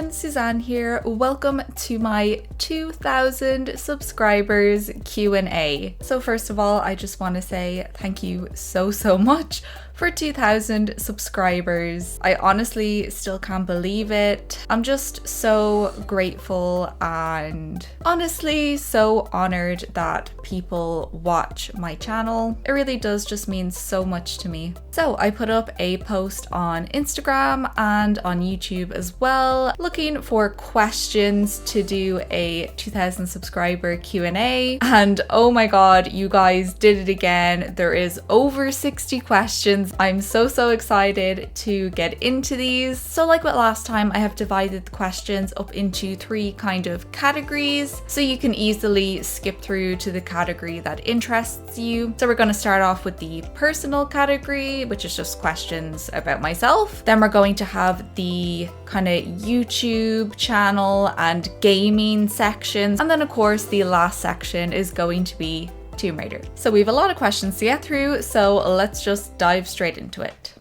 everyone, Suzanne here. Welcome to my 2000 subscribers Q&A. So first of all, I just want to say thank you so much for 2000 subscribers. I honestly still can't believe it. I'm just so grateful and honestly so honored that people watch my channel. It really does just mean so much to me. So I put up a post on Instagram and on YouTube as well, looking for questions to do a 2000 subscriber Q&A. And oh my god, you guys did it again. There is over 60 questions. I'm so excited to get into these. So like with last time, I have divided the questions up into 3 kind of categories, so you can easily skip through to the category that interests you. So we're going to start off with the personal category, which is just questions about myself. Then we're going to have the kind of YouTube channel and gaming sections. And then of course the last section is going to be Tomb Raider. So we have a lot of questions to get through, so let's just dive straight into it.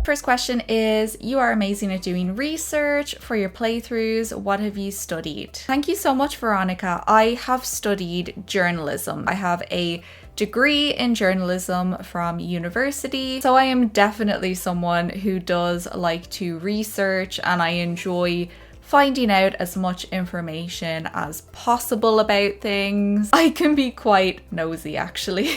First question is, you are amazing at doing research for your playthroughs. What have you studied? Thank you so much, Veronica. I have studied journalism. I have a degree in journalism from university, so I am definitely someone who does like to research, and I enjoy finding out as much information as possible about things. I can be quite nosy actually.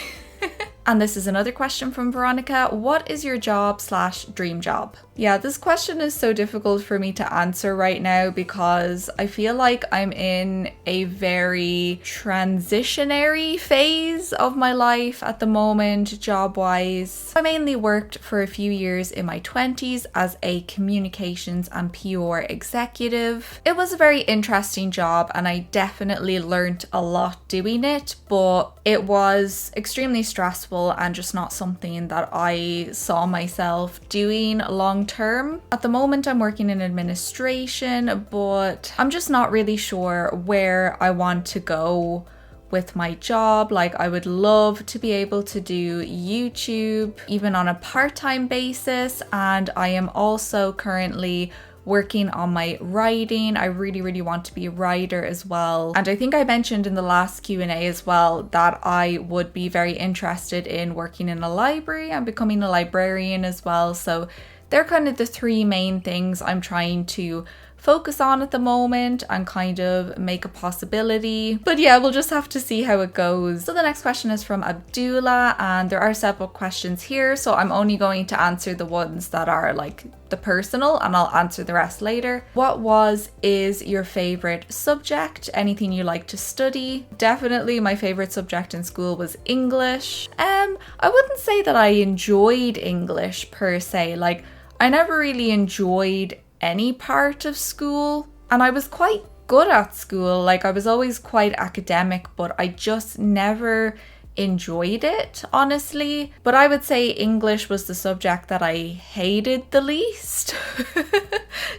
And this is another question from Veronica. What is your job/dream job? Yeah, this question is so difficult for me to answer right now because I feel like I'm in a very transitionary phase of my life at the moment, job-wise. I mainly worked for a few years in my 20s as a communications and PR executive. It was a very interesting job and I definitely learned a lot doing it, but it was extremely stressful and just not something that I saw myself doing long term. At the moment I'm working in administration, but I'm just not really sure where I want to go with my job. Like, I would love to be able to do YouTube even on a part-time basis, and I am also currently working on my writing. I really want to be a writer as well. And I think I mentioned in the last Q&A as well that I would be very interested in working in a library and becoming a librarian as well. So they're kind of the 3 main things I'm trying to focus on at the moment and kind of make a possibility. But yeah, we'll just have to see how it goes. So the next question is from Abdullah, and there are several questions here, so I'm only going to answer the ones that are like the personal, and I'll answer the rest later. What is your favorite subject? Anything you like to study? Definitely my favorite subject in school was English. I wouldn't say that I enjoyed English per se. Like, I never really enjoyed any part of school, and I was quite good at school. Like, I was always quite academic, but I just never enjoyed it, honestly. But I would say English was the subject that I hated the least,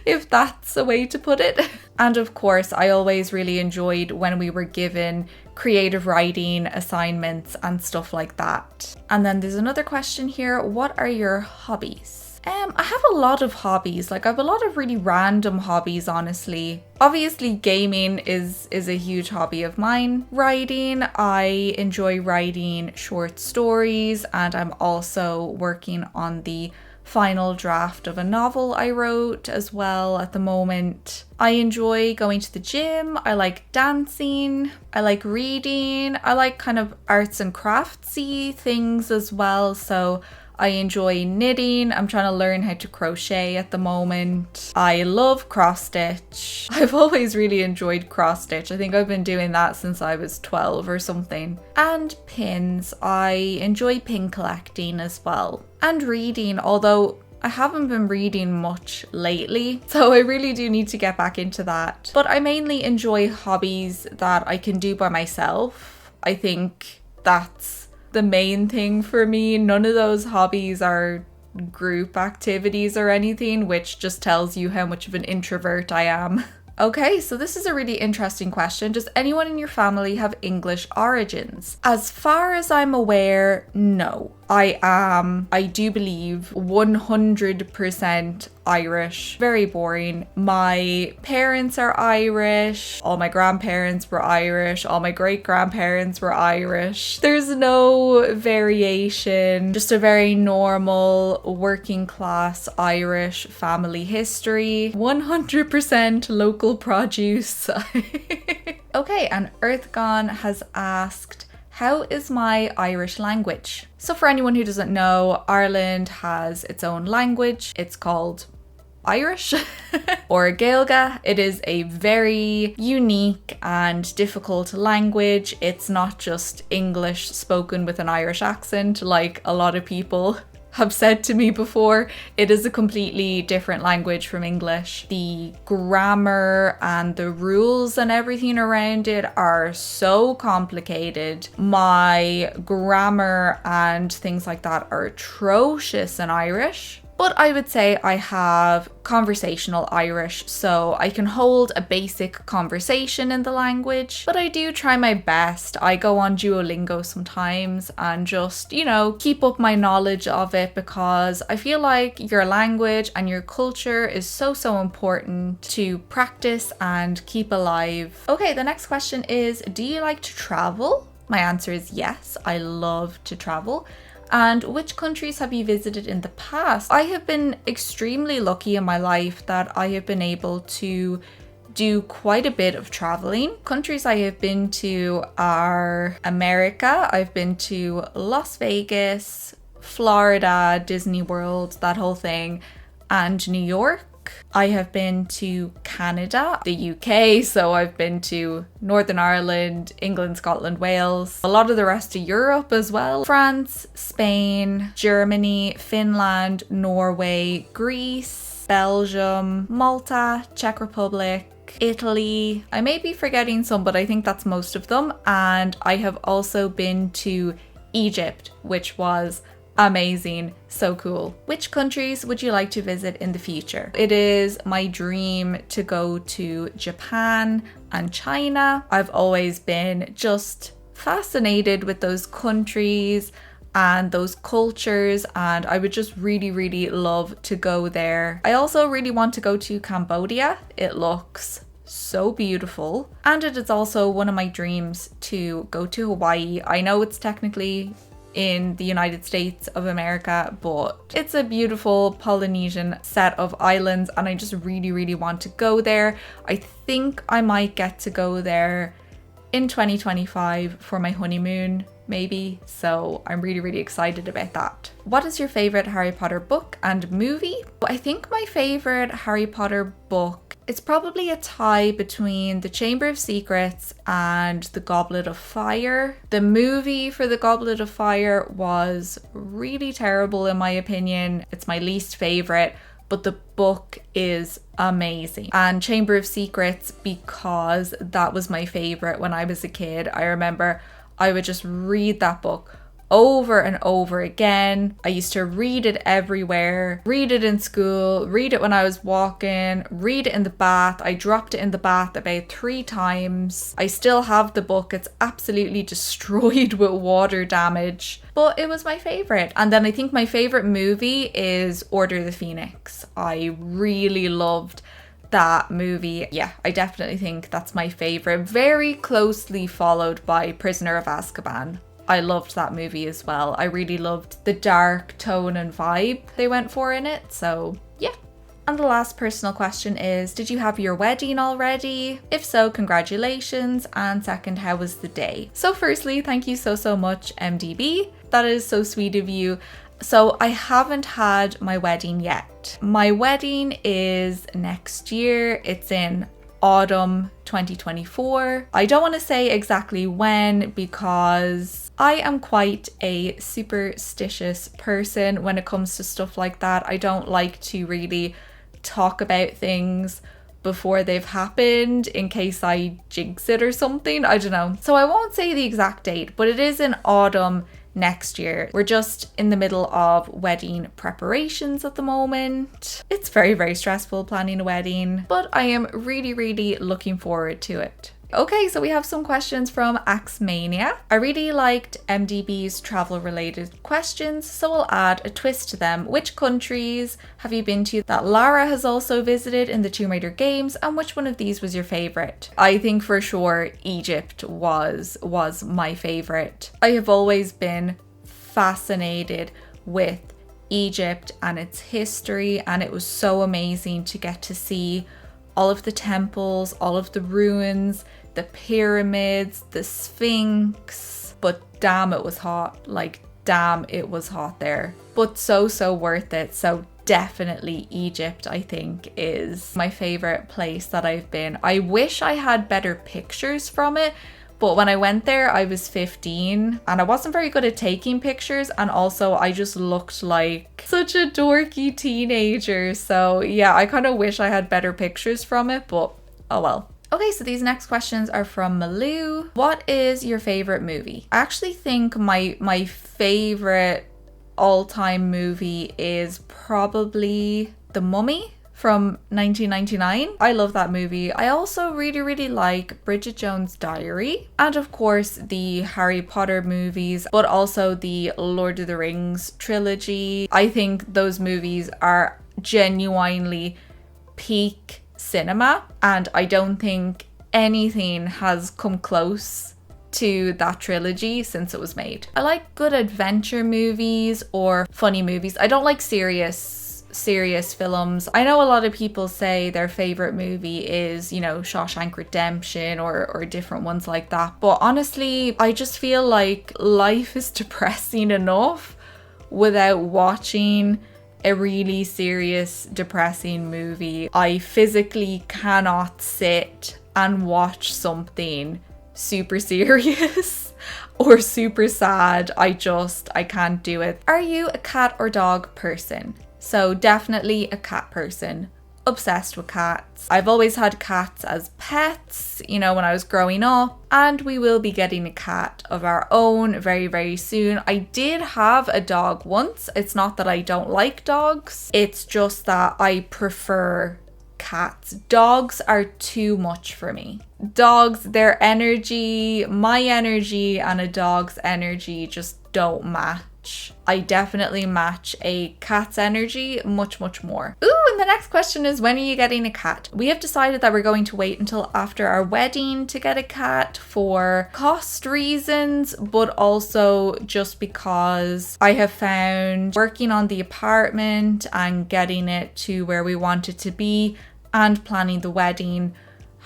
if that's a way to put it. And of course, I always really enjoyed when we were given creative writing assignments and stuff like that. And then there's another question here. What are your hobbies? I have a lot of hobbies. Like, I have a lot of really random hobbies, honestly. Obviously, gaming is a huge hobby of mine. Writing, I enjoy writing short stories, and I'm also working on the final draft of a novel I wrote as well at the moment. I enjoy going to the gym. I like dancing. I like reading. I like kind of arts and craftsy things as well. So I enjoy knitting. I'm trying to learn how to crochet at the moment. I love cross stitch. I've always really enjoyed cross stitch. I think I've been doing that since I was 12 or something. And pins. I enjoy pin collecting as well. And reading, although I haven't been reading much lately, so I really do need to get back into that. But I mainly enjoy hobbies that I can do by myself. I think that's the main thing for me. None of those hobbies are group activities or anything, which just tells you how much of an introvert I am. Okay, so this is a really interesting question. Does anyone in your family have English origins? As far as I'm aware, no. I do believe, 100% Irish. Very boring. My parents are Irish. All my grandparents were Irish. All my great-grandparents were Irish. There's no variation. Just a very normal working class Irish family history. 100% local produce. Okay, and Earthgone has asked, how is my Irish language? So for anyone who doesn't know, Ireland has its own language. It's called Irish or Gaeilge. It is a very unique and difficult language. It's not just English spoken with an Irish accent like a lot of people have said to me before. It is a completely different language from English. The grammar and the rules and everything around it are so complicated. My grammar and things like that are atrocious in Irish. But I would say I have conversational Irish, so I can hold a basic conversation in the language, but I do try my best. I go on Duolingo sometimes and just, keep up my knowledge of it, because I feel like your language and your culture is so important to practice and keep alive. Okay, the next question is, do you like to travel? My answer is yes, I love to travel. And which countries have you visited in the past? I have been extremely lucky in my life that I have been able to do quite a bit of traveling. Countries I have been to are America. I've been to Las Vegas, Florida, Disney World, that whole thing, and New York. I have been to Canada, the UK, so I've been to Northern Ireland, England, Scotland, Wales, a lot of the rest of Europe as well. France, Spain, Germany, Finland, Norway, Greece, Belgium, Malta, Czech Republic, Italy. I may be forgetting some, but I think that's most of them. And I have also been to Egypt, which was amazing, so cool. Which countries would you like to visit in the future? It is my dream to go to Japan and China. I've always been just fascinated with those countries and those cultures, and I would just really love to go there. I also really want to go to Cambodia. It looks so beautiful, and it is also one of my dreams to go to Hawaii. I know it's technically in the United States of America, but it's a beautiful Polynesian set of islands, and I just really want to go there. I think I might get to go there in 2025 for my honeymoon, maybe, so I'm really excited about that. What is your favorite Harry Potter book and movie? I think my favorite Harry Potter book, it's probably a tie between The Chamber of Secrets and The Goblet of Fire. The movie for The Goblet of Fire was really terrible in my opinion. It's my least favorite, but the book is amazing. And Chamber of Secrets, because that was my favorite when I was a kid. I remember I would just read that book over and over again. I used to read it everywhere, read it in school, read it when I was walking, read it in the bath. I dropped it in the bath about 3 times. I still have the book. It's absolutely destroyed with water damage, but it was my favorite. And then I think my favorite movie is Order of the Phoenix. I really loved that movie. Yeah, I definitely think that's my favorite. Very closely followed by Prisoner of Azkaban. I loved that movie as well. I really loved the dark tone and vibe they went for in it, so yeah. And the last personal question is, did you have your wedding already? If so, congratulations. And second, how was the day? So firstly, thank you so much, MDB. That is so sweet of you. So I haven't had my wedding yet. My wedding is next year. It's in autumn 2024. I don't want to say exactly when, because I am quite a superstitious person when it comes to stuff like that. I don't like to really talk about things before they've happened in case I jinx it or something. I don't know. So I won't say the exact date, but it is in autumn next year. We're just in the middle of wedding preparations at the moment. It's very stressful planning a wedding, but I am really looking forward to it. Okay, so we have some questions from Axmania. I really liked MDB's travel related questions, so I'll add a twist to them. Which countries have you been to that Lara has also visited in the Tomb Raider games, and which one of these was your favorite? I think for sure Egypt was my favorite. I have always been fascinated with Egypt and its history, and it was so amazing to get to see all of the temples, all of the ruins, the pyramids, the Sphinx. But damn, it was hot. Like, damn, it was hot there. But so worth it. So definitely Egypt, I think, is my favorite place that I've been. I wish I had better pictures from it, but when I went there, I was 15 and I wasn't very good at taking pictures, and also I just looked like such a dorky teenager. So yeah, I kind of wish I had better pictures from it, but oh well. Okay, so these next questions are from Malou. What is your favorite movie? I actually think my favorite all-time movie is probably The Mummy from 1999. I love that movie. I also really like Bridget Jones' Diary, and of course the Harry Potter movies, but also the Lord of the Rings trilogy. I think those movies are genuinely peak cinema, and I don't think anything has come close to that trilogy since it was made. I like good adventure movies or funny movies. I don't like serious films. I know a lot of people say their favorite movie is, you know, Shawshank Redemption or different ones like that, but honestly, I just feel like life is depressing enough without watching a really serious, depressing movie. I physically cannot sit and watch something super serious or super sad. I can't do it. Are you a cat or dog person? So definitely a cat person. Obsessed with cats. I've always had cats as pets, you know, when I was growing up, and we will be getting a cat of our own very soon. I did have a dog once. It's not that I don't like dogs, it's just that I prefer cats. Dogs are too much for me. Dogs, their energy, my energy, and a dog's energy just don't match. I definitely match a cat's energy much more. Ooh, and the next question is, when are you getting a cat? We have decided that we're going to wait until after our wedding to get a cat for cost reasons, but also just because I have found working on the apartment and getting it to where we want it to be and planning the wedding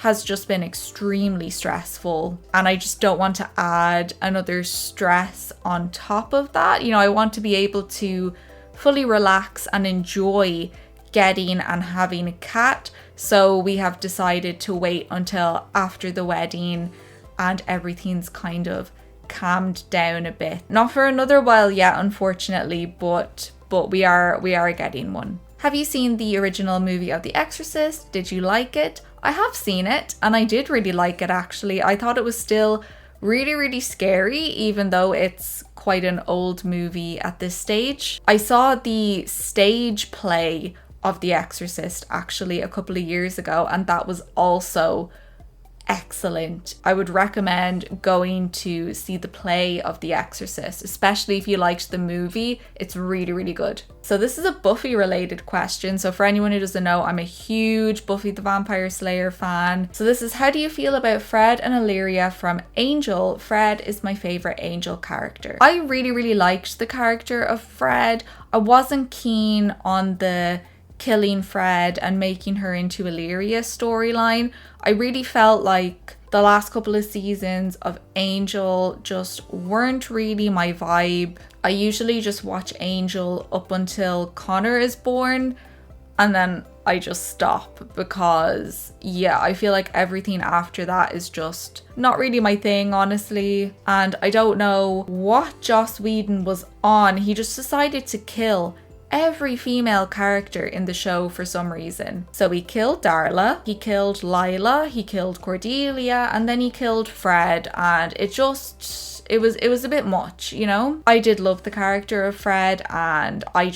has just been extremely stressful, and I just don't want to add another stress on top of that. You know, I want to be able to fully relax and enjoy getting and having a cat. So we have decided to wait until after the wedding and everything's kind of calmed down a bit. Not for another while yet, unfortunately, but we are getting one. Have you seen the original movie of The Exorcist? Did you like it? I have seen it, and I did really like it actually. I thought it was still really scary, even though it's quite an old movie at this stage. I saw the stage play of The Exorcist actually a couple of years ago, and that was also excellent. I would recommend going to see the play of The Exorcist, especially if you liked the movie. It's really good. So this is a Buffy related question. So for anyone who doesn't know, I'm a huge Buffy the Vampire Slayer fan. So this is, how do you feel about Fred and Illyria from Angel? Fred is my favorite Angel character. I really liked the character of Fred. I wasn't keen on the killing Fred and making her into Illyria storyline. I really felt like the last couple of seasons of Angel just weren't really my vibe. I usually just watch Angel up until Connor is born, and then I just stop because, yeah, I feel like everything after that is just not really my thing, honestly. And I don't know what Joss Whedon was on. He just decided to kill every female character in the show for some reason. So he killed Darla, he killed Lila, he killed Cordelia, and then he killed Fred, and it just it was a bit much, you know? I did love the character of Fred, and I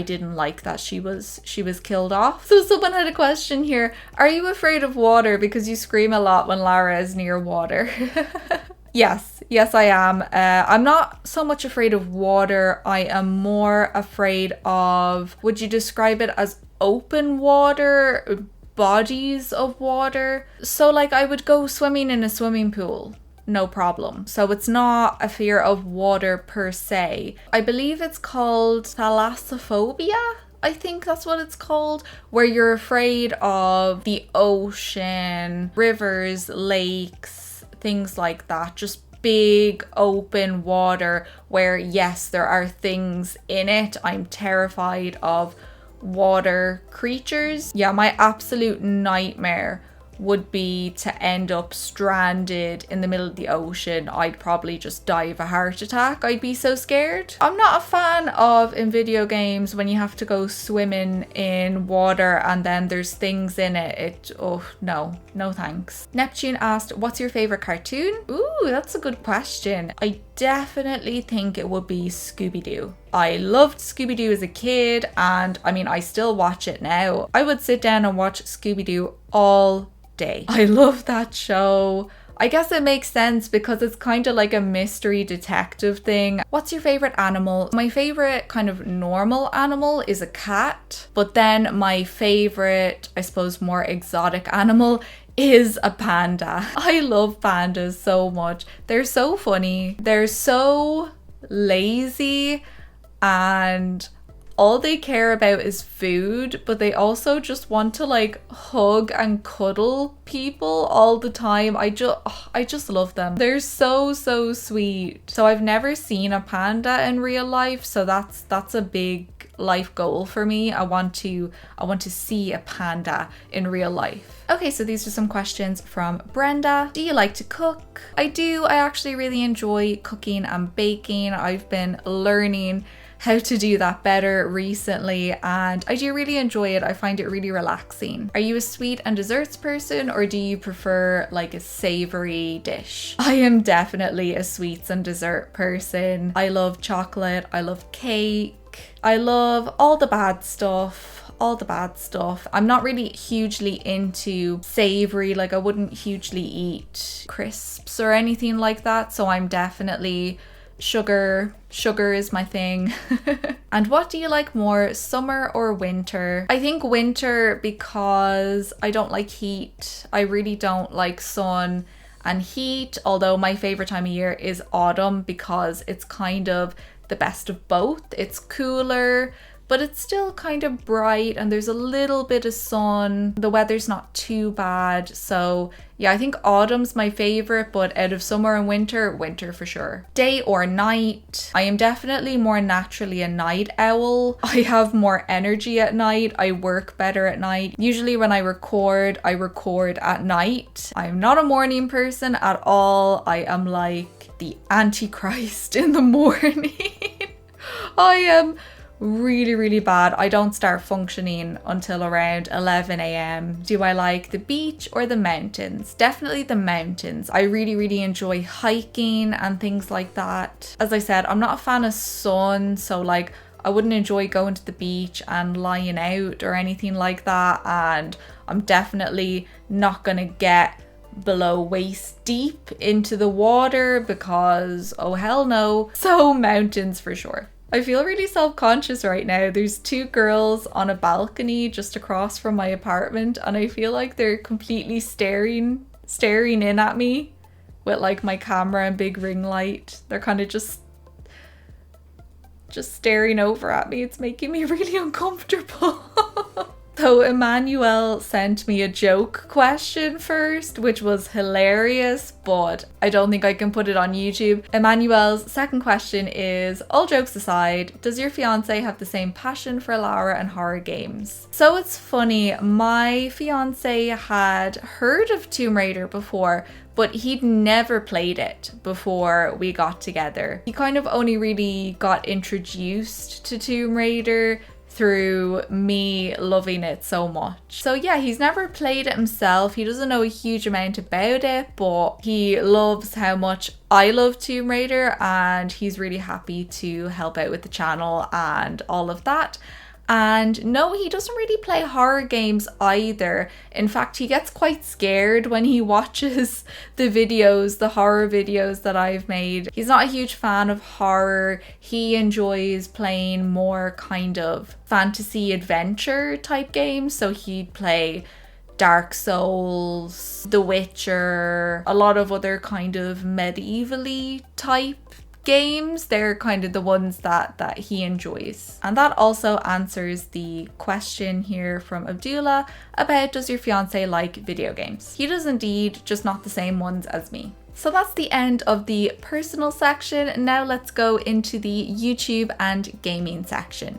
didn't like that she was killed off. So someone had a question here. Are you afraid of water because you scream a lot when Lara is near water? Yes, I am. I'm not so much afraid of water. I am more afraid of, would you describe it as open water, bodies of water? So like I would go swimming in a swimming pool, no problem. So it's not a fear of water per se. I believe it's called thalassophobia. I think that's what it's called, where you're afraid of the ocean, rivers, lakes, things like that. Just big open water where, yes, there are things in it. I'm terrified of water creatures. Yeah, my absolute nightmare would be to end up stranded in the middle of the ocean. I'd probably just die of a heart attack. I'd be so scared. I'm not a fan of, in video games, when you have to go swimming in water and then there's things in it. Oh no thanks. Neptune asked, what's your favorite cartoon? Ooh, that's a good question. I definitely think it would be Scooby-Doo. I loved Scooby-Doo as a kid, and I mean, I still watch it now. I would sit down and watch Scooby-Doo all day. I love that show. I guess it makes sense because it's kind of like a mystery detective thing. What's your favorite animal? My favorite kind of normal animal is a cat, but then my favorite, I suppose, more exotic animal is a panda. I love pandas so much. They're so funny. They're so lazy, and all they care about is food, but they also just want to like hug and cuddle people all the time. I just love them. They're so sweet. So I've never seen a panda in real life, so that's a big life goal for me. I want to see a panda in real life. Okay, so these are some questions from Brenda. Do you like to cook? I do. I actually really enjoy cooking and baking. I've been learning how to do that better recently, and I do really enjoy it. I find it really relaxing. Are you a sweet and desserts person, or do you prefer like a savory dish? I am definitely a sweets and dessert person. I love chocolate, I love cake, I love all the bad stuff. I'm not really hugely into savory, like I wouldn't hugely eat crisps or anything like that, so I'm definitely sugar is my thing. And what do you like more, summer or winter? I think winter because I don't like heat. I really don't like sun and heat, although my favorite time of year is autumn because it's kind of the best of both. It's cooler, but it's still kind of bright and there's a little bit of sun. The weather's not too bad. So yeah, I think autumn's my favorite, but out of summer and winter for sure. Day or night? I am definitely more naturally a night owl. I have more energy at night. I work better at night. Usually when I record at night. I'm not a morning person at all. I am like the Antichrist in the morning. I am really bad. I don't start functioning until around 11 a.m. Do I like the beach or the mountains? Definitely the mountains. I really enjoy hiking and things like that. As I said, I'm not a fan of sun, so like I wouldn't enjoy going to the beach and lying out or anything like that, and I'm definitely not gonna get below waist deep into the water because oh hell no. So mountains for sure. I feel really self-conscious right now. There's two girls on a balcony just across from my apartment, and I feel like they're completely staring in at me with like my camera and big ring light. They're kind of just staring over at me. It's making me really uncomfortable. So Emmanuel sent me a joke question first, which was hilarious, but I don't think I can put it on YouTube. Emmanuel's second question is, all jokes aside, does your fiance have the same passion for Lara and horror games? So it's funny, my fiance had heard of Tomb Raider before, but he'd never played it before we got together. He kind of only really got introduced to Tomb Raider through me loving it so much. So yeah, he's never played it himself. He doesn't know a huge amount about it, but he loves how much I love Tomb Raider, and he's really happy to help out with the channel and all of that. And no, he doesn't really play horror games either. In fact, he gets quite scared when he watches the videos, the horror videos that I've made. He's not a huge fan of horror. He enjoys playing more kind of fantasy adventure type games. So he'd play Dark Souls, The Witcher, a lot of other kind of medieval-y type games. They're kind of the ones that he enjoys. And that also answers the question here from Abdullah about, does your fiance like video games? He does indeed, just not the same ones as me. So that's the end of the personal section. Now let's go into the YouTube and gaming section.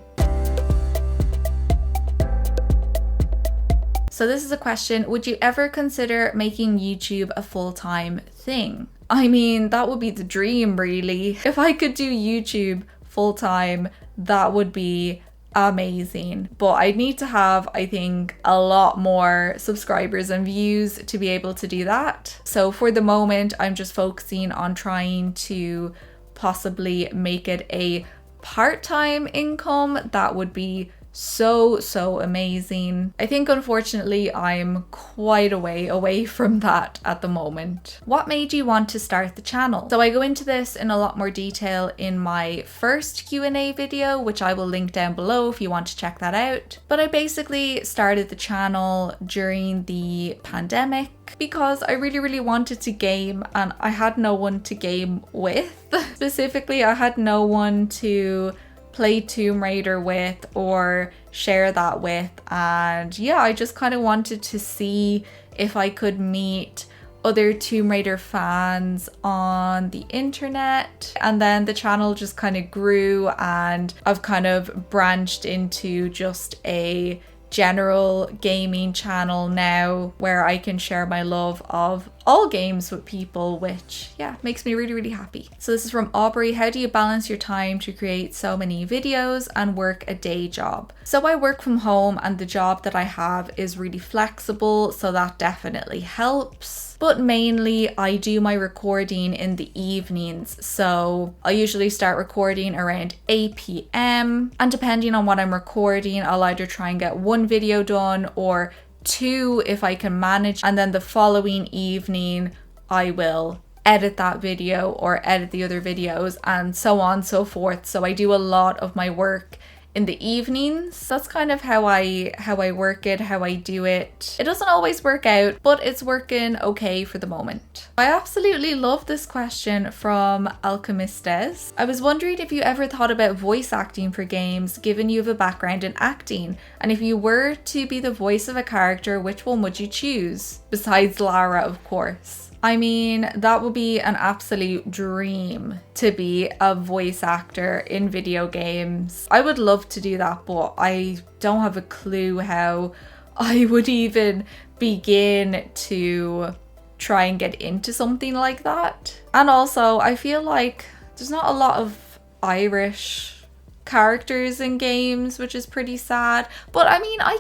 So this is a question: would you ever consider making YouTube a full-time thing? I mean, that would be the dream, really. If I could do YouTube full-time, that would be amazing. But I'd need to have, I think, a lot more subscribers and views to be able to do that. So for the moment, I'm just focusing on trying to possibly make it a part-time income. That would be so amazing. I think unfortunately I'm quite a way away from that at the moment. What made you want to start the channel? So I go into this in a lot more detail in my first Q&A video, which I will link down below if you want to check that out. But I basically started the channel during the pandemic because I really wanted to game, and I had no one to game with. Specifically, I had no one to play Tomb Raider with or share that with, and yeah, I just kind of wanted to see if I could meet other Tomb Raider fans on the internet. And then the channel just kind of grew, and I've kind of branched into just a general gaming channel now where I can share my love of all games with people, which yeah, makes me really happy. So this is from Aubrey: how do you balance your time to create so many videos and work a day job? So I work from home, and the job that I have is really flexible, so that definitely helps. But mainly I do my recording in the evenings. So I usually start recording around 8 p.m. and depending on what I'm recording, I'll either try and get one video done or two if I can manage, and then the following evening I will edit that video or edit the other videos and so on and so forth. So I do a lot of my work in the evenings. That's kind of how I work it, how I do it. It doesn't always work out, but it's working okay for the moment. I absolutely love this question from Alchemistes. I was wondering if you ever thought about voice acting for games, given you have a background in acting, and if you were to be the voice of a character, which one would you choose? Besides Lara, of course. I mean, that would be an absolute dream to be a voice actor in video games. I would love to do that, but I don't have a clue how I would even begin to try and get into something like that. And also, I feel like there's not a lot of Irish characters in games, which is pretty sad. But I mean, I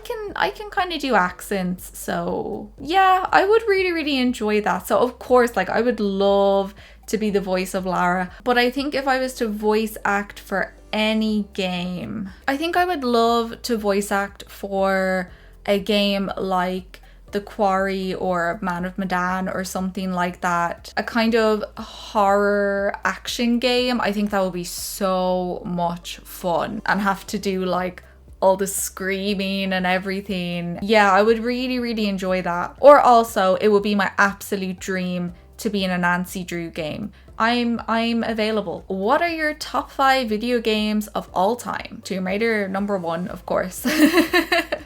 can kind of do accents, so yeah, I would really enjoy that. So of course, like, I would love to be the voice of Lara, but I think if I was to voice act for any game, I think I would love to voice act for a game like The Quarry or Man of Medan or something like that. A kind of horror action game. I think that would be so much fun, and have to do like all the screaming and everything. Yeah, I would really enjoy that. Or also, it would be my absolute dream to be in a Nancy Drew game. I'm available. What are your top 5 video games of all time? Tomb Raider number 1, of course.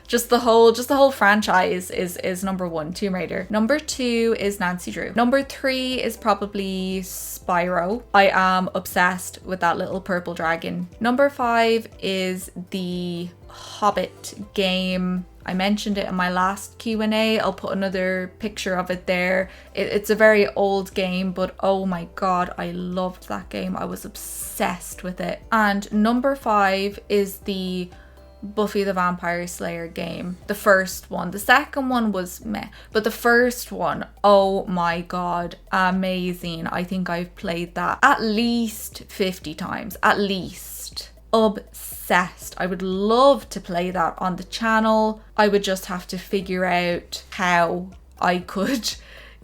Just the whole franchise is number 1, Tomb Raider. Number 2 is Nancy Drew. Number 3 is probably Spyro. I am obsessed with that little purple dragon. Number 5 is the Hobbit game. I mentioned it in my last Q&A. I'll put another picture of it there. It's a very old game, but oh my god, I loved that game. I was obsessed with it. And number 5 is the Buffy the Vampire Slayer game. The first one. The second one was meh. But the first one, oh my god, amazing. I think I've played that at least 50 times. At least. Obsessed. I would love to play that on the channel. I would just have to figure out how I could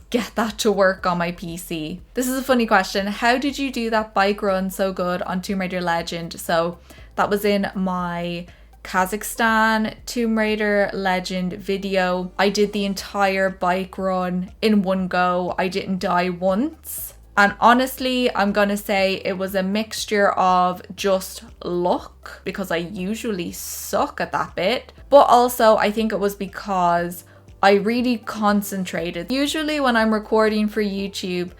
get that to work on my PC. This is a funny question. How did you do that bike run so good on Tomb Raider Legend? So that was in my Kazakhstan Tomb Raider Legend video. I did the entire bike run in one go. I didn't die once. And honestly, I'm gonna say it was a mixture of just luck, because I usually suck at that bit, but also I think it was because I really concentrated. Usually when I'm recording for YouTube,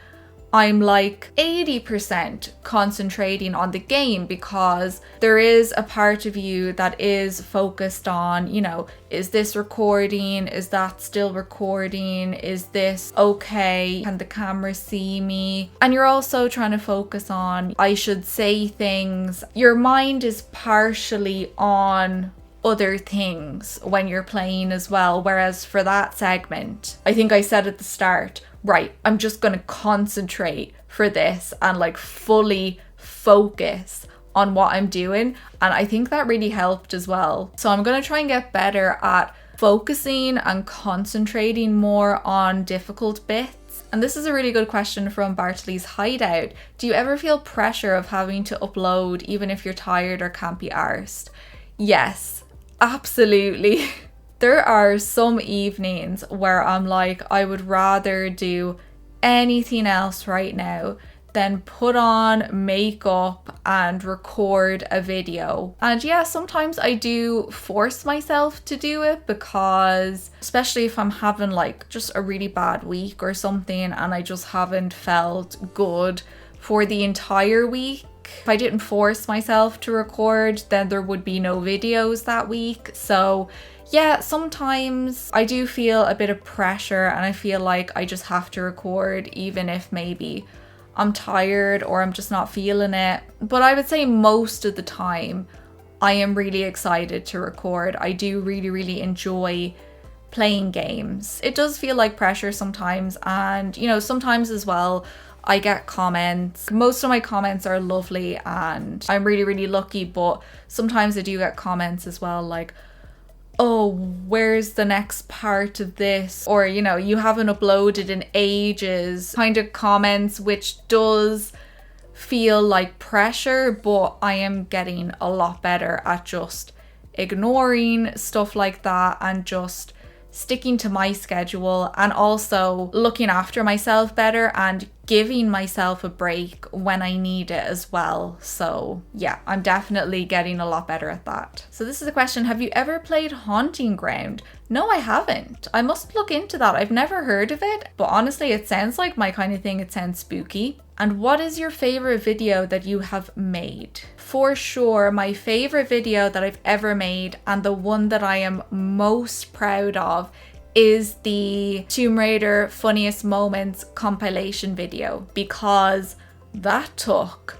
I'm like 80% concentrating on the game, because there is a part of you that is focused on, you know, is this recording? Is that still recording? Is this okay? Can the camera see me? And you're also trying to focus on, I should say things. Your mind is partially on other things when you're playing as well. Whereas for that segment, I think I said at the start, right, I'm just going to concentrate for this and like fully focus on what I'm doing. And I think that really helped as well. So I'm going to try and get better at focusing and concentrating more on difficult bits. And this is a really good question from Bartley's Hideout. Do you ever feel pressure of having to upload even if you're tired or can't be arsed? Yes, absolutely. There are some evenings where I'm like, I would rather do anything else right now than put on makeup and record a video. And yeah, sometimes I do force myself to do it, because especially if I'm having like just a really bad week or something and I just haven't felt good for the entire week. If I didn't force myself to record, then there would be no videos that week. So yeah, sometimes I do feel a bit of pressure and I feel like I just have to record even if maybe I'm tired or I'm just not feeling it. But I would say most of the time I am really excited to record. I do really enjoy playing games. It does feel like pressure sometimes, and you know, sometimes as well I get comments. Most of my comments are lovely and I'm really lucky, but sometimes I do get comments as well like, oh, where's the next part of this? Or, you know, you haven't uploaded in ages, kind of comments, which does feel like pressure, but I am getting a lot better at just ignoring stuff like that and just sticking to my schedule, and also looking after myself better and giving myself a break when I need it as well. So yeah, I'm definitely getting a lot better at that. So this is a question: have you ever played Haunting Ground? No, I haven't. I must look into that. I've never heard of it, but honestly, it sounds like my kind of thing. It sounds spooky. And what is your favorite video that you have made? For sure, my favorite video that I've ever made, and the one that I am most proud of, is the Tomb Raider Funniest Moments compilation video, because that took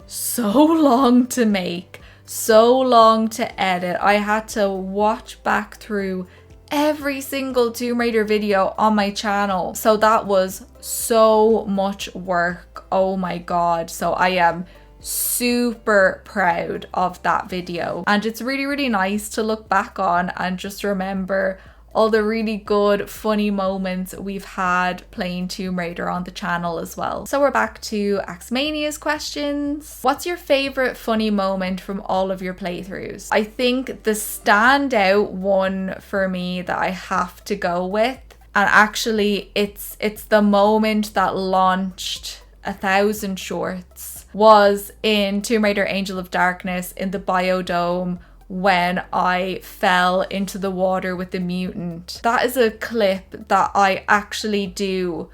so long to make, so long to edit. I had to watch back through every single Tomb Raider video on my channel. So that was so much work. Oh my god. So I am super proud of that video. And it's really nice to look back on and just remember all the really good, funny moments we've had playing Tomb Raider on the channel as well. So we're back to Axmania's questions. What's your favorite funny moment from all of your playthroughs? I think the standout one for me that I have to go with, and actually it's the moment that launched 1,000 shorts, was in Tomb Raider Angel of Darkness in the biodome, when I fell into the water with the mutant. That is a clip that I actually do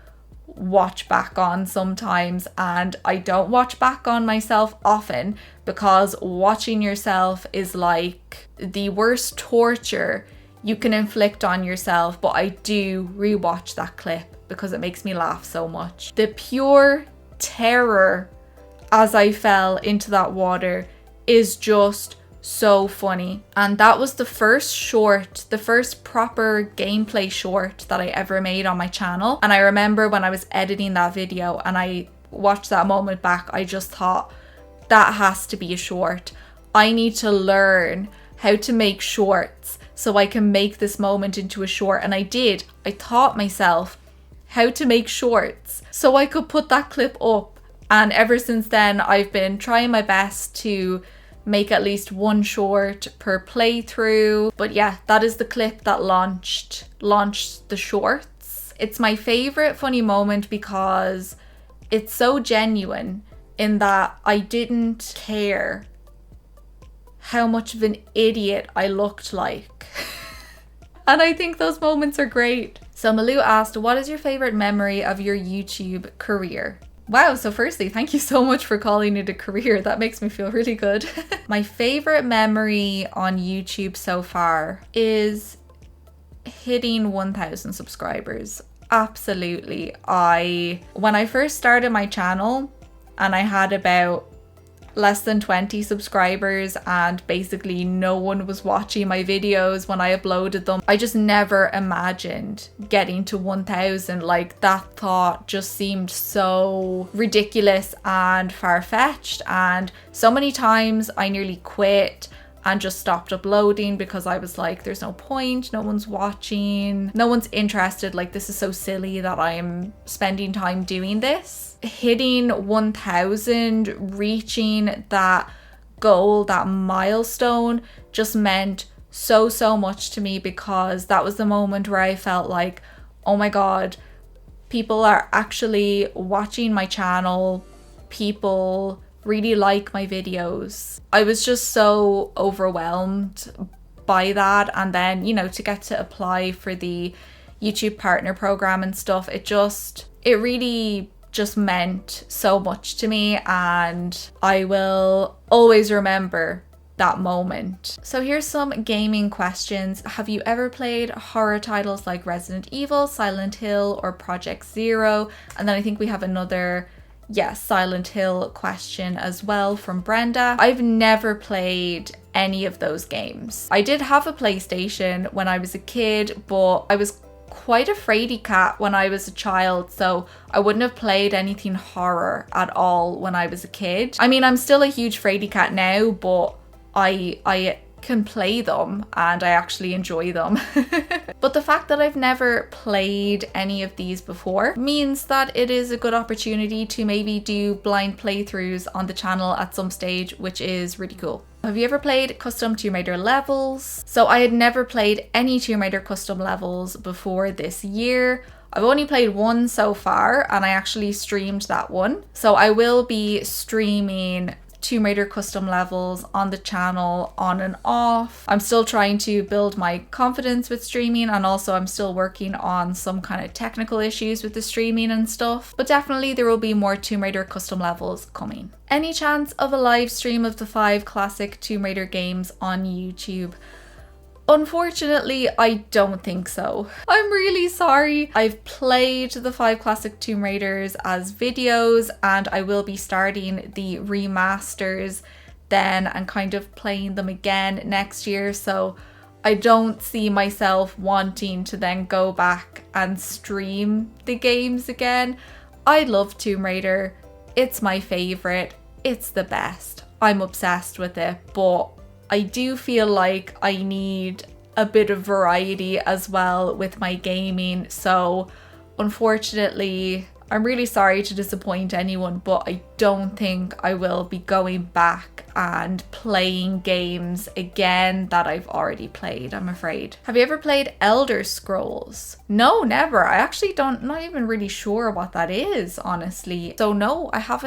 watch back on sometimes, and I don't watch back on myself often, because watching yourself is like the worst torture you can inflict on yourself. But I do rewatch that clip because it makes me laugh so much. The pure terror as I fell into that water is just so funny. And that was the first short, the first proper gameplay short that I ever made on my channel. And I remember when I was editing that video and I watched that moment back, I just thought, that has to be a short. I need to learn how to make shorts so I can make this moment into a short. And I did. I taught myself how to make shorts so I could put that clip up. And ever since then, I've been trying my best to make at least one short per playthrough. But yeah, that is the clip that launched the shorts. It's my favorite funny moment because it's so genuine in that I didn't care how much of an idiot I looked like. And I think those moments are great. So Malou asked, what is your favorite memory of your YouTube career? Wow, so firstly, thank you so much for calling it a career. That makes me feel really good. My favorite memory on YouTube so far is hitting 1,000 subscribers. Absolutely. When I first started my channel and I had about less than 20 subscribers and basically no one was watching my videos when I uploaded them, I just never imagined getting to 1,000. Like, that thought just seemed so ridiculous and far-fetched, and so many times I nearly quit and just stopped uploading because I was like, there's no point, no one's watching, no one's interested, like this is so silly that I'm spending time doing this. Hitting 1,000, reaching that goal, that milestone, just meant so much to me, because that was the moment where I felt like, oh my god, people are actually watching my channel, people really like my videos. I was just so overwhelmed by that. And then, you know, to get to apply for the YouTube partner program and stuff, it really just meant so much to me, and I will always remember that moment. So here's some gaming questions. Have you ever played horror titles like Resident Evil, Silent Hill, or Project Zero? And then I think we have another Silent Hill question as well from Brenda. I've never played any of those games. I did have a PlayStation when I was a kid, but I was quite a fraidy cat when I was a child, so I wouldn't have played anything horror at all when I was a kid. I mean, I'm still a huge fraidy cat now, but I can play them and I actually enjoy them. But the fact that I've never played any of these before means that it is a good opportunity to maybe do blind playthroughs on the channel at some stage, which is really cool. Have you ever played custom Tomb Raider levels? So I had never played any Tomb Raider custom levels before this year. I've only played one so far, and I actually streamed that one. So I will be streaming Tomb Raider custom levels on the channel on and off. I'm still trying to build my confidence with streaming, and also I'm still working on some kind of technical issues with the streaming and stuff, but definitely there will be more Tomb Raider custom levels coming. Any chance of a live stream of the 5 classic Tomb Raider games on YouTube? Unfortunately, I don't think so. I'm really sorry. I've played the 5 classic Tomb Raiders as videos, and I will be starting the remasters then and kind of playing them again next year. So I don't see myself wanting to then go back and stream the games again. I love Tomb Raider. It's my favorite. It's the best. I'm obsessed with it, but I do feel like I need a bit of variety as well with my gaming. So unfortunately, I'm really sorry to disappoint anyone, but I don't think I will be going back and playing games again that I've already played, I'm afraid. Have you ever played Elder Scrolls? No, never. I actually not even really sure what that is, honestly. So no, I have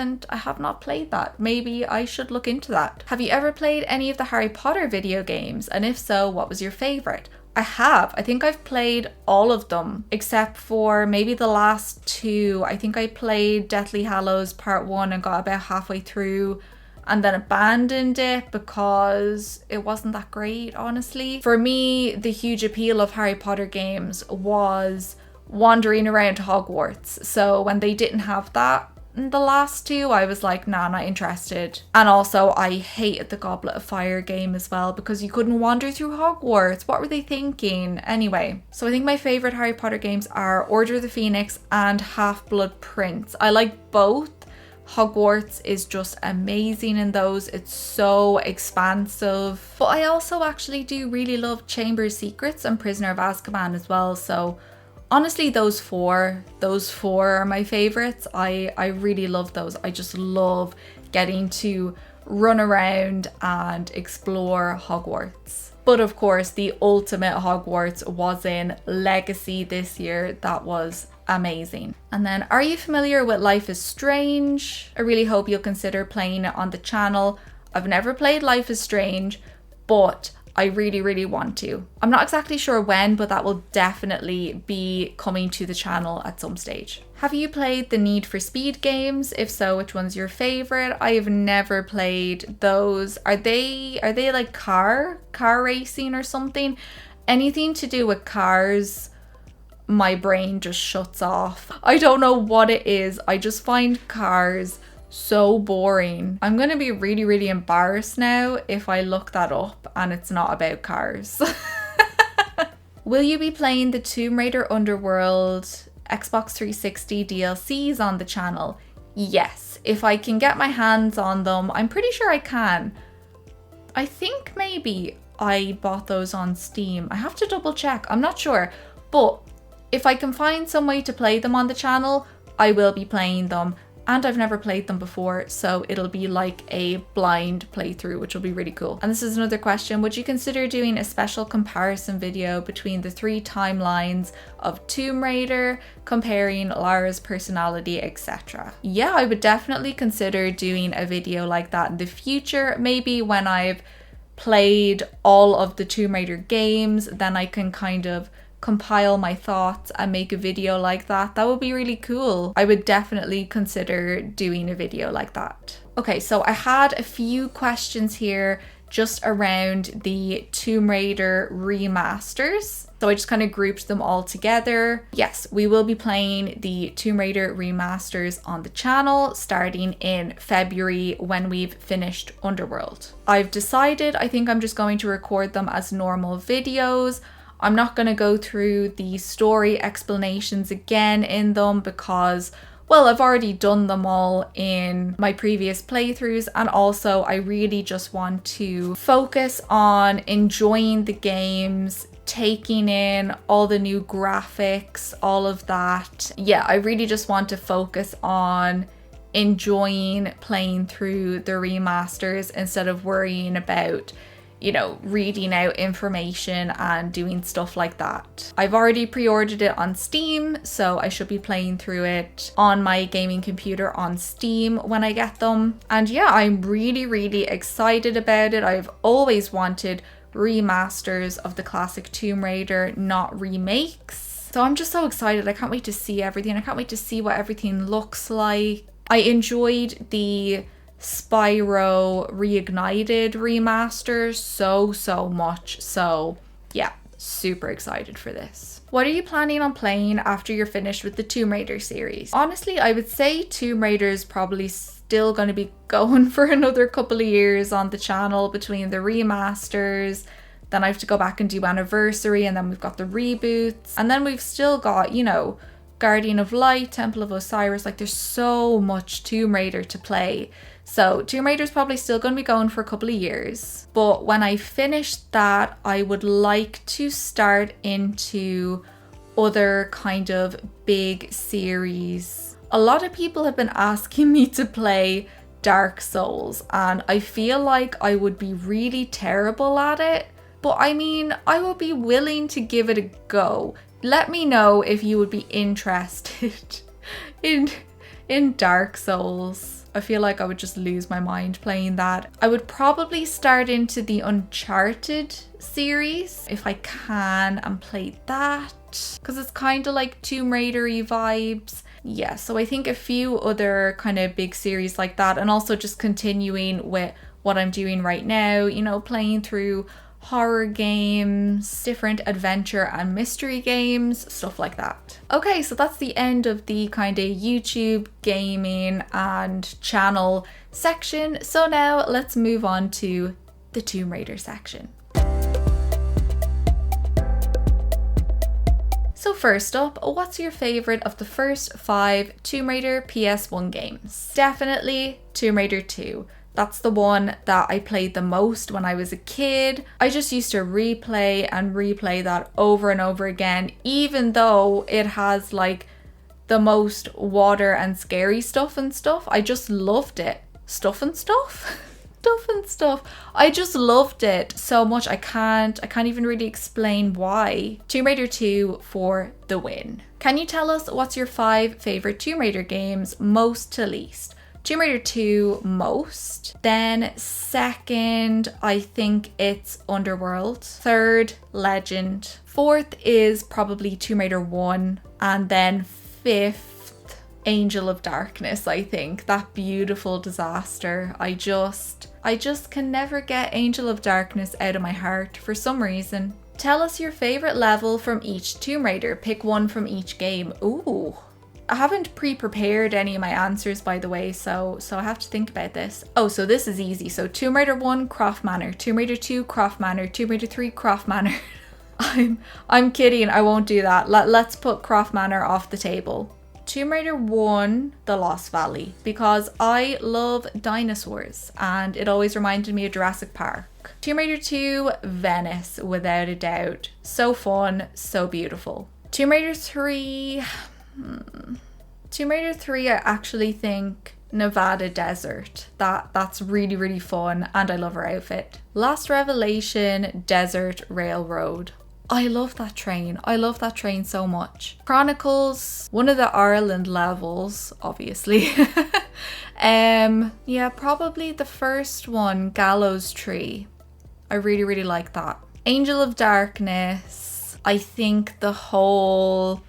not played that. Maybe I should look into that. Have you ever played any of the Harry Potter video games? And if so, what was your favorite? I have. I think I've played all of them except for maybe the last 2. I think I played Deathly Hallows Part 1 and got about halfway through and then abandoned it because it wasn't that great, honestly. For me, the huge appeal of Harry Potter games was wandering around Hogwarts. So when they didn't have that, the last two, I was like, nah, not interested. And also, I hated the Goblet of Fire game as well because you couldn't wander through Hogwarts. What were they thinking? Anyway, so I think my favorite Harry Potter games are Order of the Phoenix and Half-Blood Prince. I like both. Hogwarts is just amazing in those. It's so expansive. But I also actually do really love Chamber of Secrets and Prisoner of Azkaban as well. So honestly, those four are my favorites. I really love those. I just love getting to run around and explore Hogwarts. But of course, the ultimate Hogwarts was in Legacy this year. That was amazing. And then, are you familiar with Life is Strange? I really hope you'll consider playing it on the channel. I've never played Life is Strange, but I really, really want to. I'm not exactly sure when, but that will definitely be coming to the channel at some stage. Have you played the Need for Speed games? If so, which one's your favorite? I have never played those. Are they like car racing or something? Anything to do with cars, my brain just shuts off. I don't know what it is. I just find cars so boring. I'm gonna be really, really embarrassed now if I look that up and it's not about cars. Will you be playing the Tomb Raider Underworld Xbox 360 DLCs on the channel? Yes, if I can get my hands on them. I'm pretty sure I can. I think maybe I bought those on Steam. I have to double check. I'm not sure, but if I can find some way to play them on the channel, I will be playing them. And I've never played them before, so it'll be like a blind playthrough, which will be really cool. And this is another question. Would you consider doing a special comparison video between the 3 timelines of Tomb Raider, comparing Lara's personality, etc.? Yeah, I would definitely consider doing a video like that in the future. Maybe when I've played all of the Tomb Raider games, then I can kind of compile my thoughts and make a video like that. That would be really cool. I would definitely consider doing a video like that. Okay, so I had a few questions here just around the Tomb Raider remasters. So I just kind of grouped them all together. Yes, we will be playing the Tomb Raider remasters on the channel starting in February when we've finished Underworld. I've decided I think I'm just going to record them as normal videos. I'm not going to go through the story explanations again in them because, well, I've already done them all in my previous playthroughs, and also I really just want to focus on enjoying the games, taking in all the new graphics, all of that. Yeah, I really just want to focus on enjoying playing through the remasters instead of worrying about, you know, reading out information and doing stuff like that. I've already pre-ordered it on Steam, so I should be playing through it on my gaming computer on Steam when I get them. And yeah, I'm really, really excited about it. I've always wanted remasters of the classic Tomb Raider, not remakes. So I'm just so excited. I can't wait to see everything. I can't wait to see what everything looks like. I enjoyed the Spyro Reignited remaster so much, so yeah, super excited for this. What are you planning on playing after you're finished with the Tomb Raider series? Honestly, I would say Tomb Raider is probably still going to be going for another couple of years on the channel between the remasters. Then I have to go back and do Anniversary, and then we've got the reboots, and then we've still got, you know, Guardian of Light, Temple of Osiris. Like, there's so much Tomb Raider to play. So Tomb Raider's probably still going to be going for a couple of years. But when I finish that, I would like to start into other kind of big series. A lot of people have been asking me to play Dark Souls, and I feel like I would be really terrible at it. But I mean, I would be willing to give it a go. Let me know if you would be interested in Dark Souls. I feel like I would just lose my mind playing that. I would probably start into the Uncharted series if I can and play that, because it's kind of like Tomb Raider-y vibes. Yeah, so I think a few other kind of big series like that, and also just continuing with what I'm doing right now, you know, playing through horror games, different adventure and mystery games, stuff like that. Okay, so that's the end of the kind of YouTube gaming and channel section. So now let's move on to the Tomb Raider section. So first up, what's your favourite of the first 5 Tomb Raider PS1 games? Definitely Tomb Raider 2. That's the one that I played the most when I was a kid. I just used to replay and replay that over and over again, even though it has like the most water and scary stuff and stuff. I just loved it. Stuff and stuff? Stuff and stuff. I just loved it so much. I can't even really explain why. Tomb Raider 2 for the win. Can you tell us what's your 5 favorite Tomb Raider games, most to least? Tomb Raider 2 most. Then second, I think it's Underworld. Third, Legend. Fourth is probably Tomb Raider 1. And then fifth, Angel of Darkness, I think. That beautiful disaster. I just can never get Angel of Darkness out of my heart for some reason. Tell us your favorite level from each Tomb Raider. Pick one from each game. Ooh. I haven't pre-prepared any of my answers, by the way, so I have to think about this. Oh, so this is easy. So Tomb Raider 1, Croft Manor. Tomb Raider 2, Croft Manor. Tomb Raider 3, Croft Manor. I'm kidding, I won't do that. Let's put Croft Manor off the table. Tomb Raider 1, The Lost Valley, because I love dinosaurs and it always reminded me of Jurassic Park. Tomb Raider 2, Venice, without a doubt. So fun, so beautiful. Tomb Raider 3, Tomb Raider 3, I actually think Nevada Desert. That's really, really fun and I love her outfit. Lost Revelation, Desert Railroad. I love that train. I love that train so much. Chronicles, one of the Ireland levels, obviously. Yeah, probably the first one, Gallows Tree. I really, really like that. Angel of Darkness. I think the whole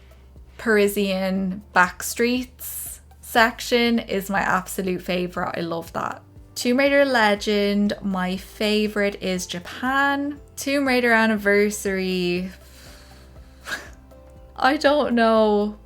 Parisian backstreets section is my absolute favourite. I love that. Tomb Raider Legend, my favourite is Japan. Tomb Raider Anniversary, I don't know.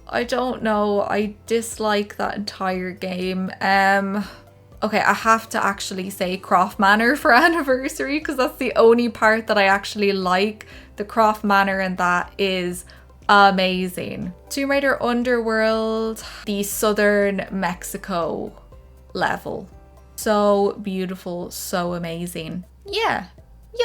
I dislike that entire game. Okay, I have to actually say Croft Manor for Anniversary because that's the only part that I actually like. The Croft Manor and that is amazing. Tomb Raider Underworld, the southern Mexico level. So beautiful, so amazing. Yeah,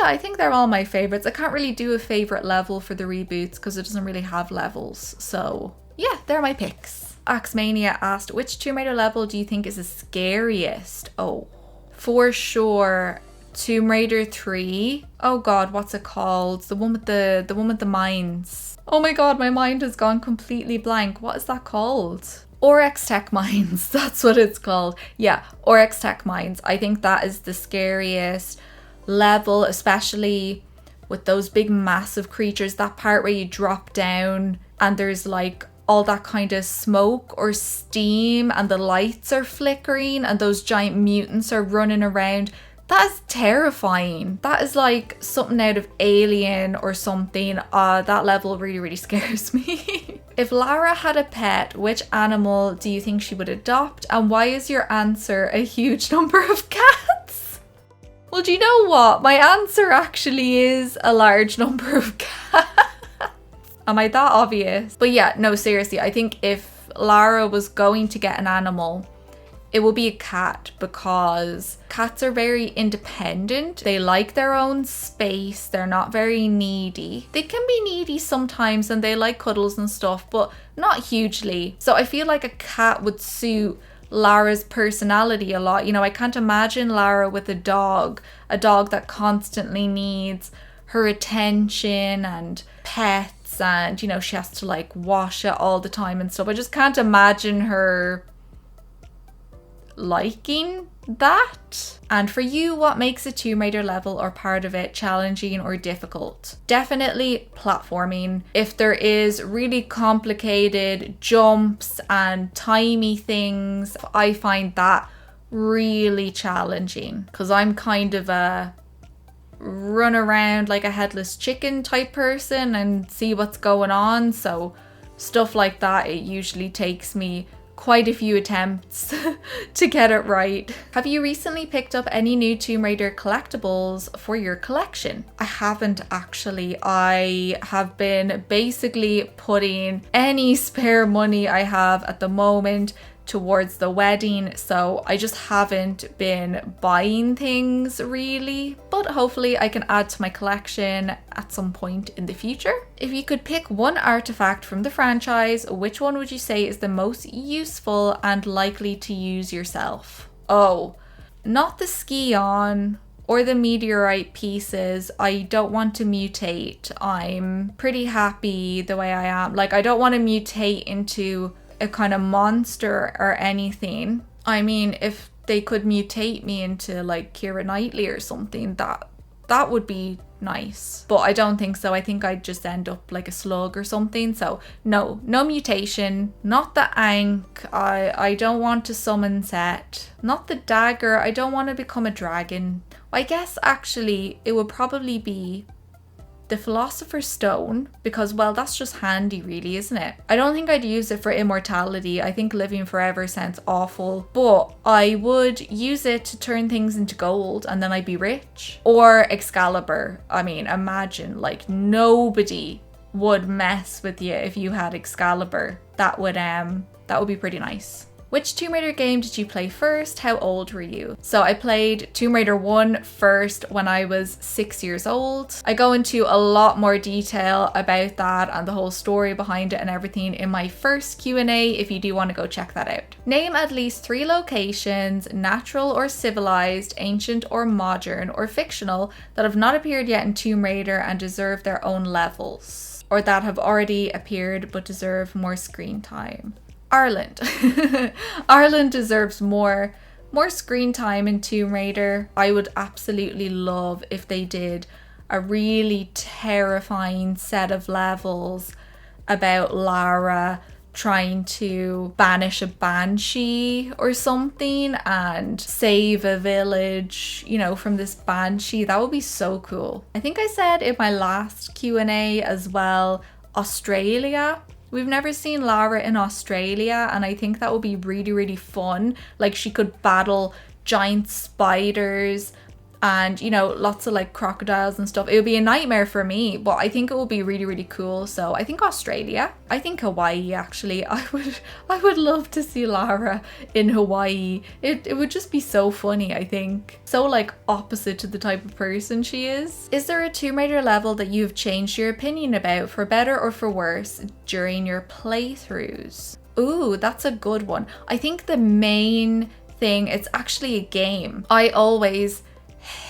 I think they're all my favorites. I can't really do a favorite level for the reboots because it doesn't really have levels. So yeah, they're my picks. Axmania asked, which Tomb Raider level do you think is the scariest? Oh, for sure, Tomb Raider 3. Oh god, what's it called? The one with the mines. Oh my god, my mind has gone completely blank. What is that called? Oryx Tech Mines, that's what it's called. Yeah, Oryx Tech Mines. I think that is the scariest level, especially with those big massive creatures. That part where you drop down and there's like all that kind of smoke or steam and the lights are flickering and those giant mutants are running around. That is terrifying. That is like something out of Alien or something. That level really, really scares me. If Lara had a pet, which animal do you think she would adopt? And why is your answer a huge number of cats? Well, do you know what? My answer actually is a large number of cats. Am I that obvious? But yeah, no, seriously, I think if Lara was going to get an animal, it will be a cat because cats are very independent. They like their own space. They're not very needy. They can be needy sometimes and they like cuddles and stuff, but not hugely. So I feel like a cat would suit Lara's personality a lot. You know, I can't imagine Lara with a dog that constantly needs her attention and pets and, you know, she has to like wash it all the time and stuff. I just can't imagine her liking that. And for you, what makes a Tomb Raider level or part of it challenging or difficult? Definitely platforming. If there is really complicated jumps and timey things, I find that really challenging because I'm kind of a run around like a headless chicken type person and see what's going on. So stuff like that, it usually takes me quite a few attempts to get it right. Have you recently picked up any new Tomb Raider collectibles for your collection? I haven't actually. I have been basically putting any spare money I have at the moment towards the wedding, so I just haven't been buying things really, but hopefully I can add to my collection at some point in the future. If you could pick one artifact from the franchise, which one would you say is the most useful and likely to use yourself? Oh, not the ski-on or the meteorite pieces. I don't want to mutate. I'm pretty happy the way I am. Like, I don't want to mutate into a kind of monster or anything. I mean, if they could mutate me into like Keira Knightley or something, that would be nice. But I don't think so. I think I'd just end up like a slug or something. So no mutation. Not the Ankh. I don't want to summon set. Not the dagger. I don't want to become a dragon. I guess actually it would probably be the Philosopher's Stone, because, well, that's just handy really, isn't it? I don't think I'd use it for immortality. I think living forever sounds awful, but I would use it to turn things into gold and then I'd be rich. Or Excalibur. I mean, imagine, like, nobody would mess with you if you had Excalibur. That would be pretty nice. Which Tomb Raider game did you play first? How old were you? So I played Tomb Raider 1 first when I was 6 years old. I go into a lot more detail about that and the whole story behind it and everything in my first Q&A if you do want to go check that out. Name at least 3 locations, natural or civilized, ancient or modern or fictional, that have not appeared yet in Tomb Raider and deserve their own levels, or that have already appeared but deserve more screen time. Ireland. Ireland deserves more screen time in Tomb Raider. I would absolutely love if they did a really terrifying set of levels about Lara trying to banish a banshee or something and save a village, you know, from this banshee. That would be so cool. I think I said in my last Q&A as well, Australia. We've never seen Lara in Australia, and I think that would be really, really fun. Like, she could battle giant spiders and, you know, lots of like crocodiles and stuff. It would be a nightmare for me, but I think it would be really, really cool. So I think Australia. I think Hawaii, actually. I would love to see Lara in Hawaii. It would just be so funny, I think. So like opposite to the type of person she is. Is there a Tomb Raider level that you've changed your opinion about for better or for worse during your playthroughs? Ooh, that's a good one. I think the main thing, it's actually a game. I always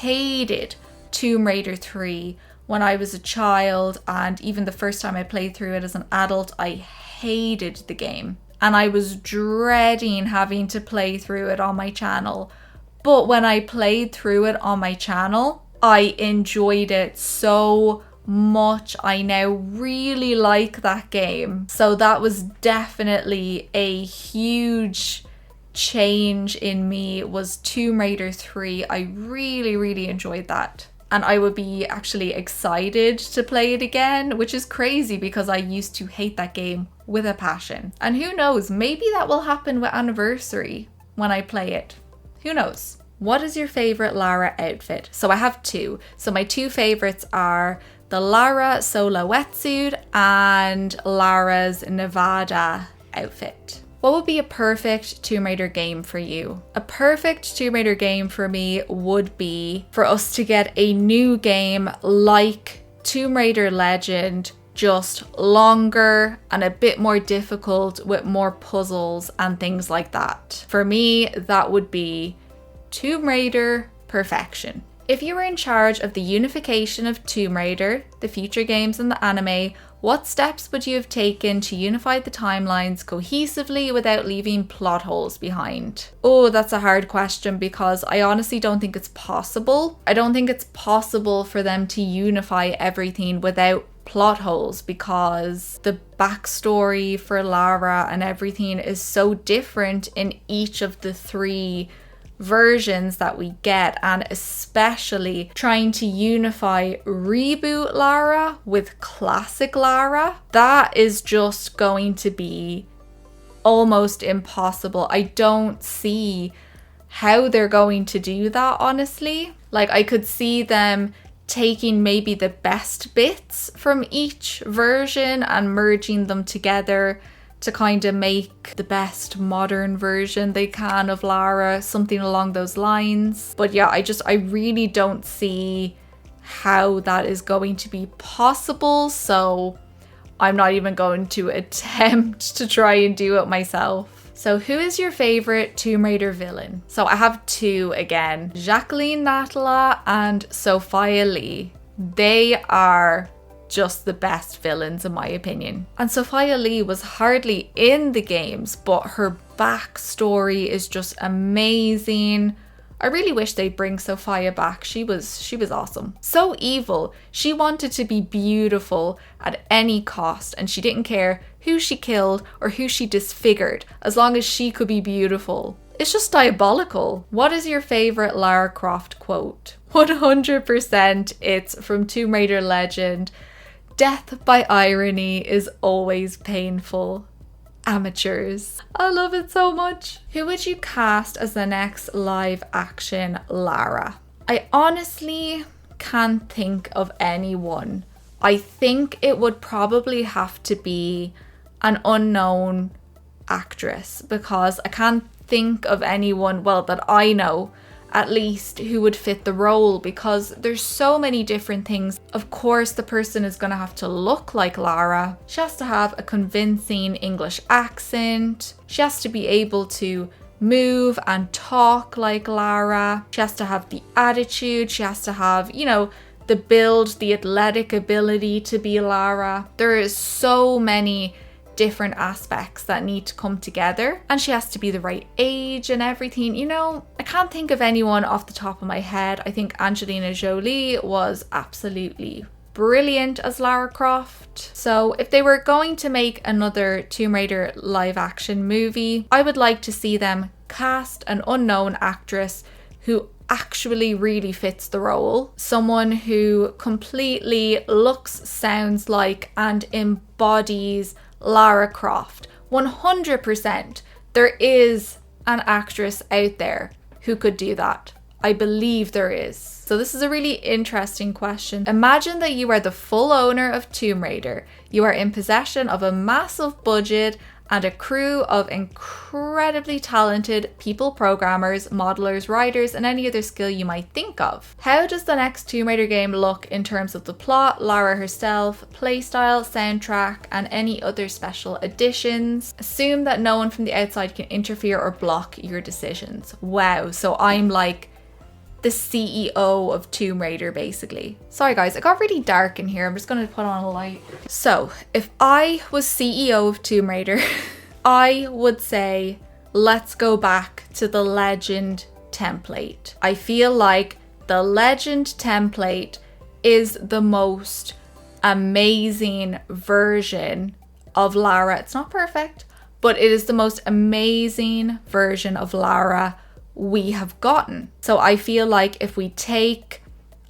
hated Tomb Raider 3 when I was a child, and even the first time I played through it as an adult, I hated the game and I was dreading having to play through it on my channel. But when I played through it on my channel, I enjoyed it so much. I now really like that game. So that was definitely a huge change in me, was Tomb Raider 3. I really enjoyed that, and I would be actually excited to play it again, which is crazy because I used to hate that game with a passion. And who knows, maybe that will happen with Anniversary when I play it. Who knows? What is your favorite Lara outfit? So I have 2. So my 2 favorites are the Lara solo wetsuit and Lara's Nevada outfit. What would be a perfect Tomb Raider game for you? A perfect Tomb Raider game for me would be for us to get a new game like Tomb Raider Legend, just longer and a bit more difficult with more puzzles and things like that. For me, that would be Tomb Raider Perfection. If you were in charge of the unification of Tomb Raider, the future games and the anime, what steps would you have taken to unify the timelines cohesively without leaving plot holes behind? Oh, that's a hard question because I honestly don't think it's possible. I don't think it's possible for them to unify everything without plot holes because the backstory for Lara and everything is so different in each of the 3 versions that we get, and especially trying to unify reboot Lara with classic Lara, that is just going to be almost impossible. I don't see how they're going to do that, honestly. Like, I could see them taking maybe the best bits from each version and merging them together to kind of make the best modern version they can of Lara, something along those lines. But yeah, I really don't see how that is going to be possible, so I'm not even going to attempt to try and do it myself. So who is your favorite Tomb Raider villain? So I have two again, Jacqueline Natala and Sophia Lee. They are just the best villains in my opinion. And Sophia Lee was hardly in the games, but her backstory is just amazing. I really wish they'd bring Sophia back. She was awesome. So evil. She wanted to be beautiful at any cost, and she didn't care who she killed or who she disfigured, as long as she could be beautiful. It's just diabolical. What is your favorite Lara Croft quote? 100% it's from Tomb Raider Legend. Death by irony is always painful. Amateurs. I love it so much. Who would you cast as the next live action Lara? I honestly can't think of anyone. I think it would probably have to be an unknown actress, because I can't think of anyone, well, that I know at least, who would fit the role, because there's so many different things. Of course, the person is going to have to look like Lara. She has to have a convincing English accent. She has to be able to move and talk like Lara. She has to have the attitude. She has to have, you know, the build, the athletic ability to be Lara. There is so many different aspects that need to come together, and she has to be the right age and everything. You know, I can't think of anyone off the top of my head. I think Angelina Jolie was absolutely brilliant as Lara Croft. So if they were going to make another Tomb Raider live action movie, I would like to see them cast an unknown actress who actually really fits the role. Someone who completely looks, sounds like, and embodies Lara Croft. 100%. There is an actress out there who could do that. I believe there is. So this is a really interesting question. Imagine that you are the full owner of Tomb Raider. You are in possession of a massive budget and a crew of incredibly talented people, programmers, modelers, writers, and any other skill you might think of. How does the next Tomb Raider game look in terms of the plot, Lara herself, playstyle, soundtrack, and any other special additions? Assume that no one from the outside can interfere or block your decisions. Wow, so I'm like the CEO of Tomb Raider, basically. Sorry guys, it got really dark in here. I'm just going to put on a light. So, if I was CEO of Tomb Raider, I would say, let's go back to the Legend template. I feel like the Legend template is the most amazing version of Lara. It's not perfect, but it is the most amazing version of Lara we have gotten. So I feel like if we take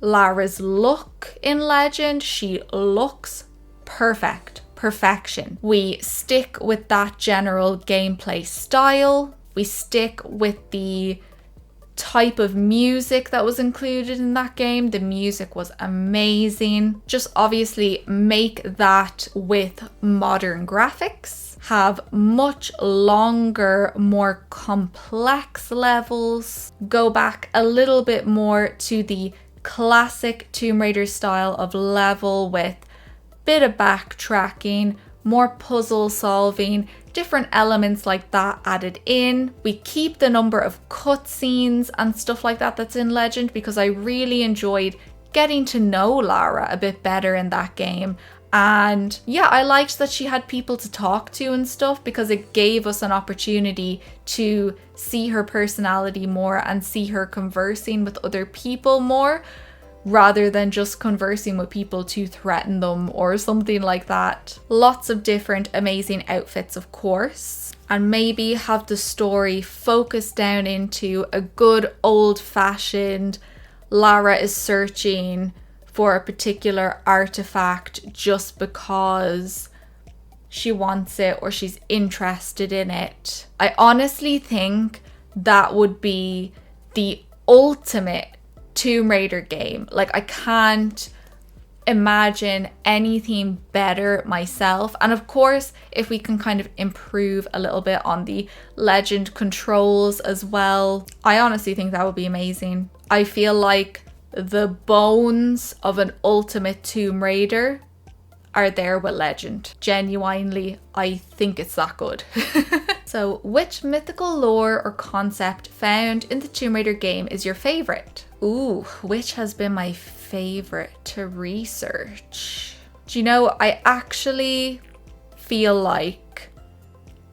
Lara's look in Legend, she looks perfect. Perfection. We stick with that general gameplay style. We stick with the type of music that was included in that game. The music was amazing. Just obviously make that with modern graphics. Have much longer, more complex levels. Go back a little bit more to the classic Tomb Raider style of level with bit of backtracking, more puzzle solving, different elements like that added in. We keep the number of cutscenes and stuff like that that's in Legend, because I really enjoyed getting to know Lara a bit better in that game. And yeah, I liked that she had people to talk to and stuff, because it gave us an opportunity to see her personality more and see her conversing with other people more, rather than just conversing with people to threaten them or something like that. Lots of different amazing outfits, of course. and maybe have the story focus down into a good old-fashioned Lara is searching for a particular artifact just because she wants it or she's interested in it. I honestly think that would be the ultimate Tomb Raider game. Like, I can't imagine anything better myself. And of course, if we can kind of improve a little bit on the legend controls as well, I honestly think that would be amazing. I feel like the bones of an ultimate Tomb Raider are there with Legend. Genuinely, I think it's that good. So, which mythical lore or concept found in the Tomb Raider game is your favorite? Ooh, which has been my favorite to research? Do you know, I actually feel like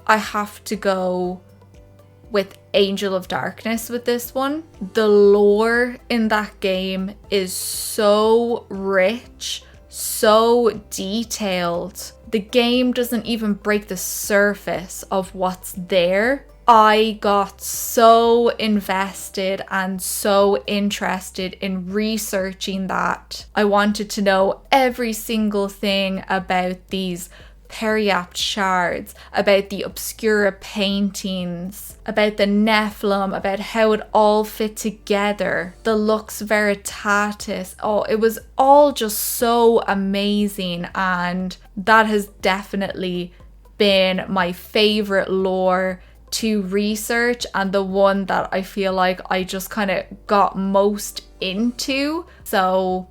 I have to go with Angel of Darkness with this one. The lore in that game is so rich, so detailed. The game doesn't even break the surface of what's there. I got so invested and so interested in researching that. I wanted to know every single thing about these periapt shards, about the obscura paintings, about the Nephilim, about how it all fit together, the Lux Veritatis. Oh, it was all just so amazing, and that has definitely been my favorite lore to research and the one that I feel like I just kind of got most into. So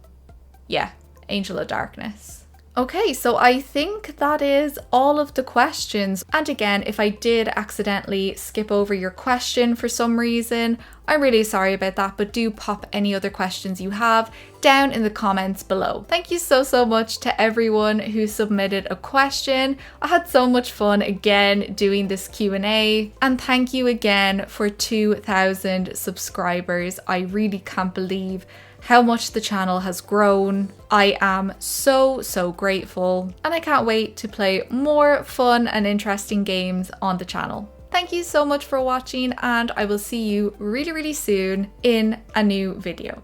yeah, Angel of Darkness. Okay, so I think that is all of the questions. And again, if I did accidentally skip over your question for some reason, I'm really sorry about that, but do pop any other questions you have down in the comments below. Thank you so much to everyone who submitted a question. I had so much fun again doing this Q&A, and thank you again for 2,000 subscribers. I really can't believe how much the channel has grown. I am so grateful, and I can't wait to play more fun and interesting games on the channel. Thank you so much for watching, and I will see you really soon in a new video.